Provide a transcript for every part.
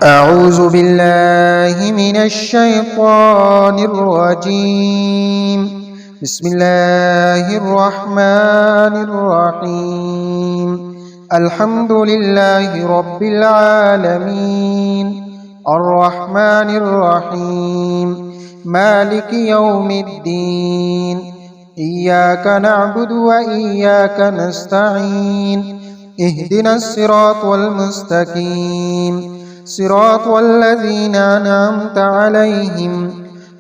أعوذ بالله من الشيطان الرجيم. بسم الله الرحمن الرحيم. الحمد لله رب العالمين، الرحمن الرحيم، مالك يوم الدين. إياك نعبد وإياك نستعين. اهدنا الصراط المستقيم، صراط الذين أنعمت عليهم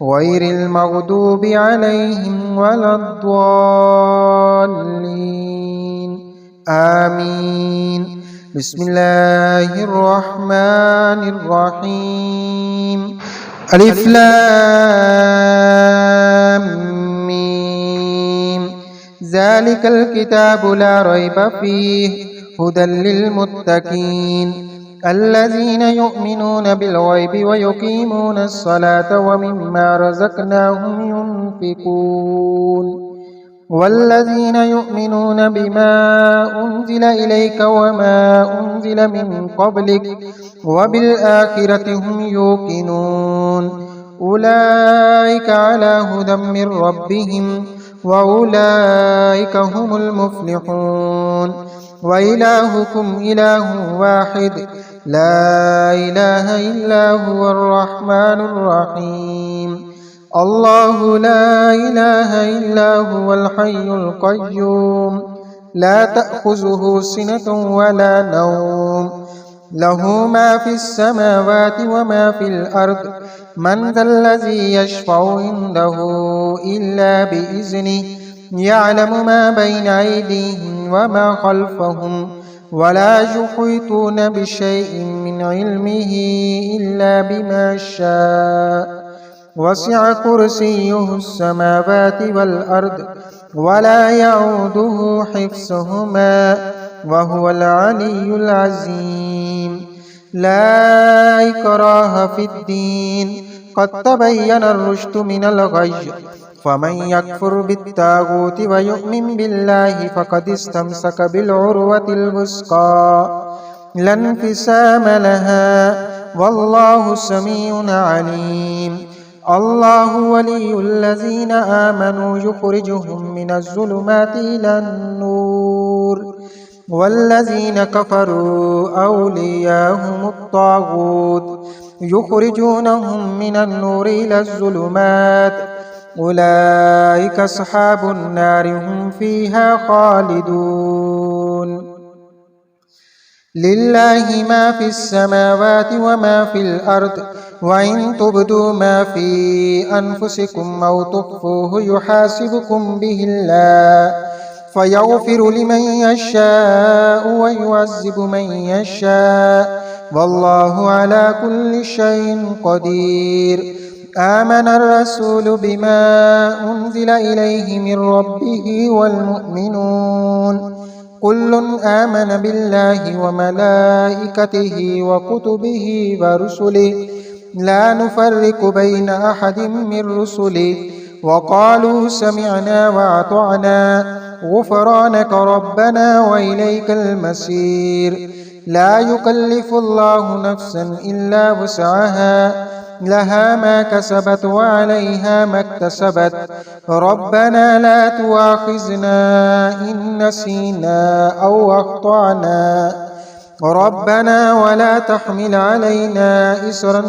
غير المغضوب عليهم ولا الضالين. آمين. بسم الله الرحمن الرحيم. ألف لام ميم. ذلك الكتاب لا ريب فيه هدى للمتقين الذين يؤمنون بالغيب ويقيمون الصلاة ومما رزقناهم ينفقون والذين يؤمنون بما أنزل إليك وما أنزل من قبلك وبالآخرة هم يوقنون أولئك على هدى من ربهم وأولئك هم المفلحون. وإلهكم إله واحد لا إله إلا هو الرحمن الرحيم. الله لا إله إلا هو الحي القيوم لا تأخذه سنة ولا نوم، له ما في السماوات وما في الأرض. من ذا الذي يشفع عنده إلا بإذنه، يعلم ما بين أيديهم وما خلفهم ولا يحيطون بشيء من علمه إلا بما شاء. وسع كرسيه السماوات والأرض ولا يعوده حفظهما وهو العلي العظيم. لا إكراه في الدين، قد تبين الرشد من الغي، فمن يكفر بالطاغوت ويؤمن بالله فقد استمسك بالعروة الوثقى لا انفصام لها والله سميع عليم. الله ولي الذين آمنوا يخرجهم من الظلمات إلى النور، والذين كفروا أولياءهم الطاغوت يخرجونهم من النور إلى الظلمات. أولئك أصحاب النار هم فيها خالدون. لله ما في السماوات وما في الأرض، وإن تبدوا ما في أنفسكم أو تخفوه يحاسبكم به الله فيغفر لمن يشاء ويعذب من يشاء والله على كل شيء قدير. آمن الرسول بما أنزل إليه من ربه والمؤمنون كل آمن بالله وملائكته وكتبه ورسله لا نفرق بين أحد من رسله وقالوا سمعنا وأطعنا غفرانك ربنا وإليك المصير. لا يكلف الله نفسا إلا وسعها، لها ما كسبت وعليها ما اكتسبت. ربنا لا تؤاخذنا إن نسينا أو أخطأنا، ربنا ولا تحمل علينا إصرا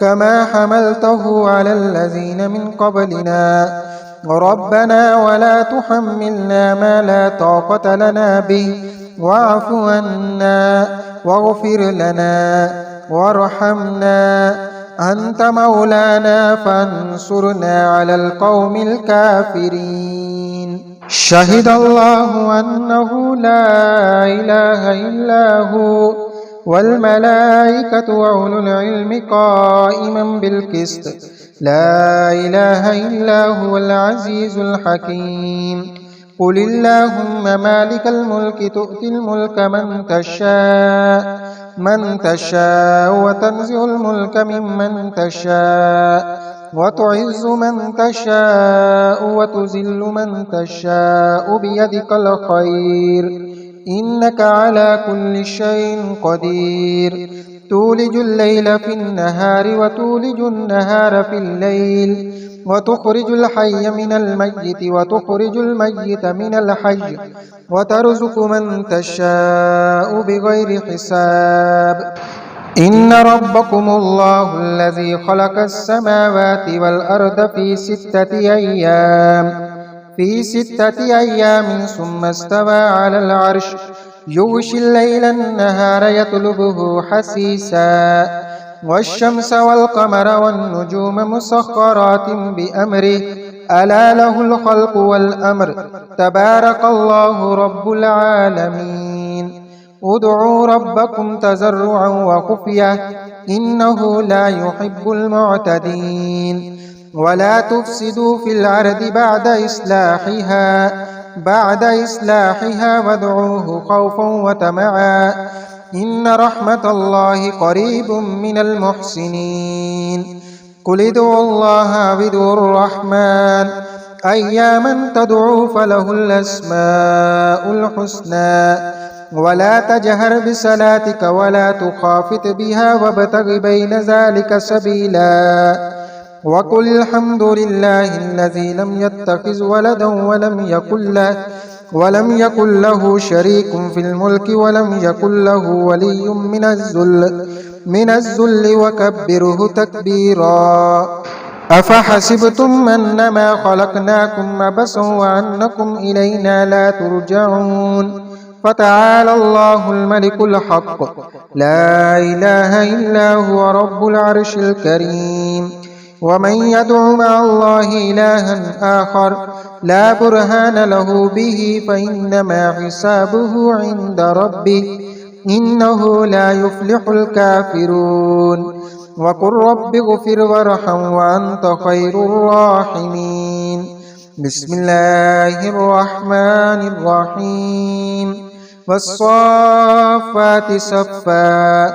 كما حملته على الذين من قبلنا. ربنا ولا تحملنا ما لا طاقة لنا به واعف عنا واغفر لنا وارحمنا أنت مولانا فانصرنا على القوم الكافرين. شهد الله أنه لا إله إلا هو والملائكة وأولو العلم قائما بالقسط لا إله إلا هو العزيز الحكيم. قل اللهم مالك الملك تؤتي الملك من تشاء وتنزع الملك ممن تشاء وتعز من تشاء وتذل من تشاء بيدك الخير إنك على كل شيء قدير تولج الليل في النهار وتولج النهار في الليل وتخرج الحي من الميت وتخرج الميت من الحي وترزق من تشاء بغير حساب إن ربكم الله الذي خلق السماوات والأرض في ستة أيام ثم استوى على العرش يغشي الليل النهار يطلبه حثيثا والشمس والقمر والنجوم مسخرات بأمره ألا له الخلق والأمر تبارك الله رب العالمين ادعوا ربكم تضرعا وخفية إنه لا يحب المعتدين ولا تفسدوا في الأرض بعد إصلاحها وادعوه خوفا وطمعا إن رحمة الله قريب من المحسنين قل ادعوا الله وادعوا الرحمن أياما تدعوا فله الأسماء الحسنى ولا تجهر بصلاتك ولا تخافت بها وابتغ بين ذلك سبيلا وقل الحمد لله الذي لم يتخذ ولدا ولم يكن له شريك في الملك ولم يكن له ولي من الذل وكبره تكبيرا أفحسبتم أنما خلقناكم عبثا وأنكم إلينا لا ترجعون فتعالى الله الملك الحق لا إله إلا هو رب العرش الكريم ومن يدع مع الله إلها آخر لا برهان له به فإنما حسابه عند ربه إنه لا يفلح الكافرون وقل رب اغفر وارحم وأنت خير الراحمين بسم الله الرحمن الرحيم والصافات صفا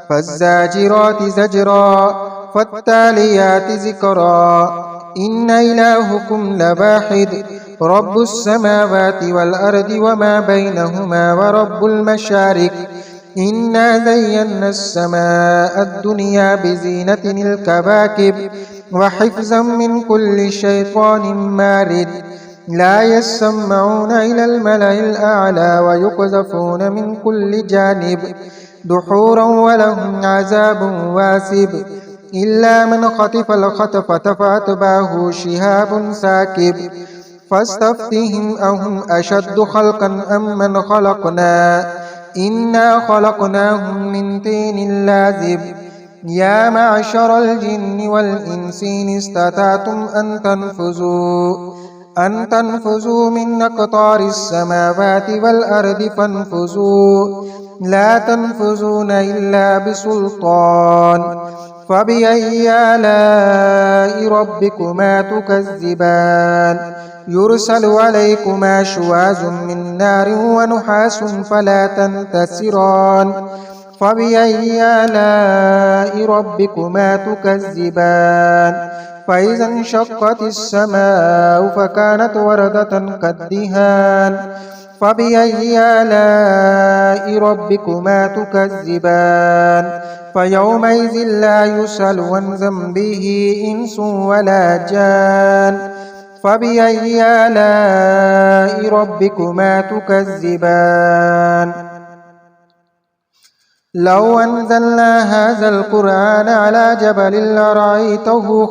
فالزاجرات زجرا فالتاليات ذكرا إن إلهكم لواحد رب السماوات والأرض وما بينهما ورب المشارق إنا زينا السماء الدنيا بزينة الكواكب وحفظا من كل شيطان مارد لا يسمعون إلى الملأ الأعلى ويقذفون من كل جانب دحورا ولهم عذاب واسب إلا من خطف الخطفة فأتبعه شهاب ساكب فاستفتهم أهم أشد خلقا أم من خلقنا إنا خلقناهم من طين لازب يا معشر الجن والإنس إن استطعتم أن تنفذوا من أقطار السماوات والأرض فانفذوا لا تنفذون إلا بسلطان فبأي آلاء ربكما تكذبان يرسل عليكما شواظ من نار ونحاس فلا تنتصران فبأي آلاء ربكما تكذبان فإذا انشقت السماء فكانت وردة كالدهان فبأي آلاء ربكما تكذبان فيومئذ لا يسأل عن ذنبه إنس ولا جان فبأي آلاء ربكما تكذبان لو أنزلنا هذا القرآن على جبل لرأيته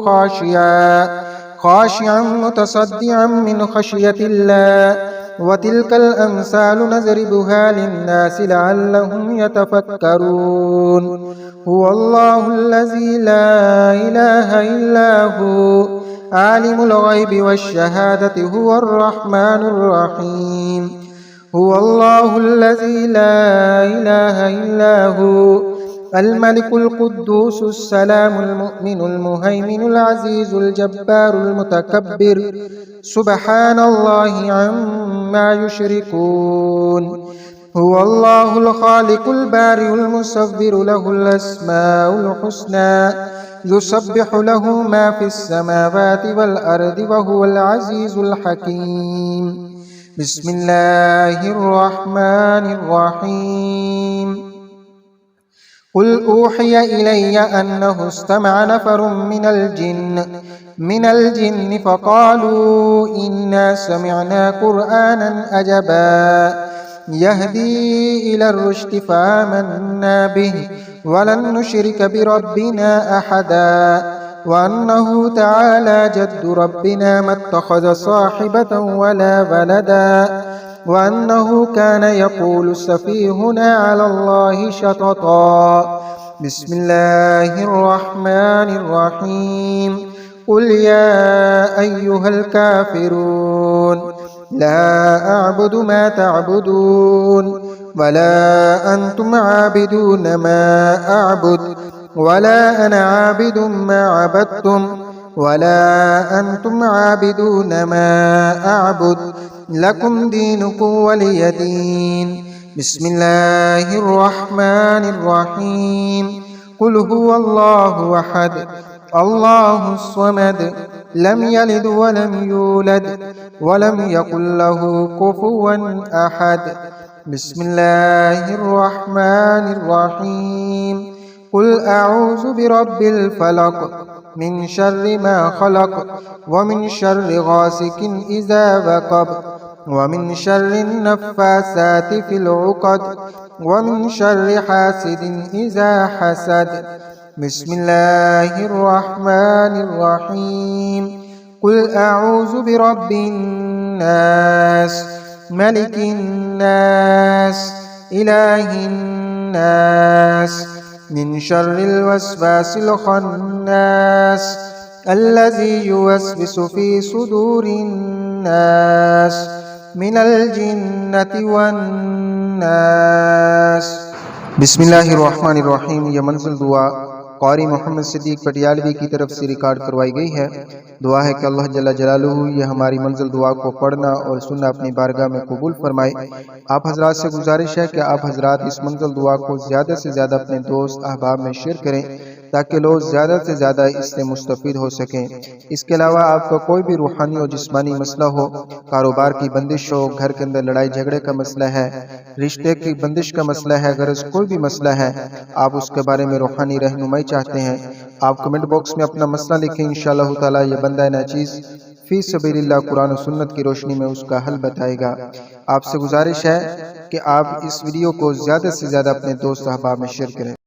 خاشعا متصدعا من خشية الله وتلك الأمثال نضربها للناس لعلهم يتفكرون هو الله الذي لا إله إلا هو عالم الغيب والشهادة هو الرحمن الرحيم هو الله الذي لا إله إلا هو الملك القدوس السلام المؤمن المهيمن العزيز الجبار المتكبر سبحان الله عما يشركون هو الله الخالق البارئ المصور له الأسماء الحسنى يسبح له ما في السماوات والأرض وهو العزيز الحكيم बिस्मिल्लाहिर्रहमानिर्रहीम। कुल ऊहिय इलैय अन्नहु इस्तमअ नफरुम मिनल जिन्न फ़क़ालू इन्ना समिअना क़ुरआनन अजबा यहदी इलर रुश्दि फ़आमन्ना बिहि वलन नुश्रिक बिरब्बिना अहदा वअन्नहु तआला जद्दु रब्बिना मत्तख़ज़ साहिबतन वला वलदा वअन्नहु कान यक़ूलु सफ़ीहुना अलल्लाहि शतता। बिस्मिल्लाहिर्रहमानिर्रहीम। कुल या अय्युहल काफ़िरून ला अअबुदु मा तअबुदून वला अंतुम आबिदून मा अअबुद वला अना आबिदुम मा अबदतुम वला अंतुम आबिदून मा अअबुद लकुम दीनुकुम वलिय दीन। बिस्मिल्लाहिर्रहमानिर्रहीम। कुल हुवल्लाहु अहद अल्लाहुस समद लम यलिद वलम यूलद वलम यकुल लहू कुफुवन अहद। बिस्मिल्लाहिर्रहमानिर्रहीम। कुल अऊज़ु बिरब्बिल फलक मिन शर्रि मा खलक व मिन शर्रि गासिकिन इज़ा वक़ब व मिन शर्रि नफ़्फ़ासाति फ़िल उक़द व मिन शर्रि हासिदिन इज़ा हसद। बिस्मिल्लाहिर्रहमानिर्रहीम। कुल अऊज़ु बिरब्बिन नास मलिकिन नास इलाहिन नास मिन शर्रिल वस्वासिल खन्नास अल्लज़ी युवस्विसु फ़ी सुदूरिन नास मिनल जिन्नति वन नास। बिस्मिल्लाहिर्रहमानिर्रहीम। यह मंज़िल दुआ क़ारी मोहम्मद सिद्दीक़ पटियालवी की तरफ से रिकॉर्ड करवाई गई है। दुआ है कि अल्लाह जल्ला जलालुहु ये हमारी मंज़िल दुआ को पढ़ना और सुनना अपनी बारगाह में कबूल फरमाए। आप हज़रात से गुजारिश है कि आप हज़रात इस मंज़िल दुआ को ज़्यादा से ज़्यादा अपने दोस्त अहबाब में शेयर करें ताकि लोग ज़्यादा से ज़्यादा इससे मुस्तफ़ीद हो सकें। इसके अलावा आपका कोई भी रूहानी और जिस्मानी मसला हो, कारोबार की बंदिश हो, घर के अंदर लड़ाई झगड़े का मसला है, रिश्ते की बंदिश का मसला है, गरज कोई भी मसला है, आप उसके बारे में रूहानी रहनुमाई चाहते हैं, आप कमेंट बॉक्स में अपना मसला लिखें। इंशाअल्लाह ताला ये बंदा नाचीज़ फी सबीलिल्लाह कुरान और सुन्नत की रोशनी में उसका हल बताएगा। आपसे गुजारिश है कि आप इस वीडियो को ज़्यादा से ज़्यादा अपने दोस्त अहबाब में शेयर करें।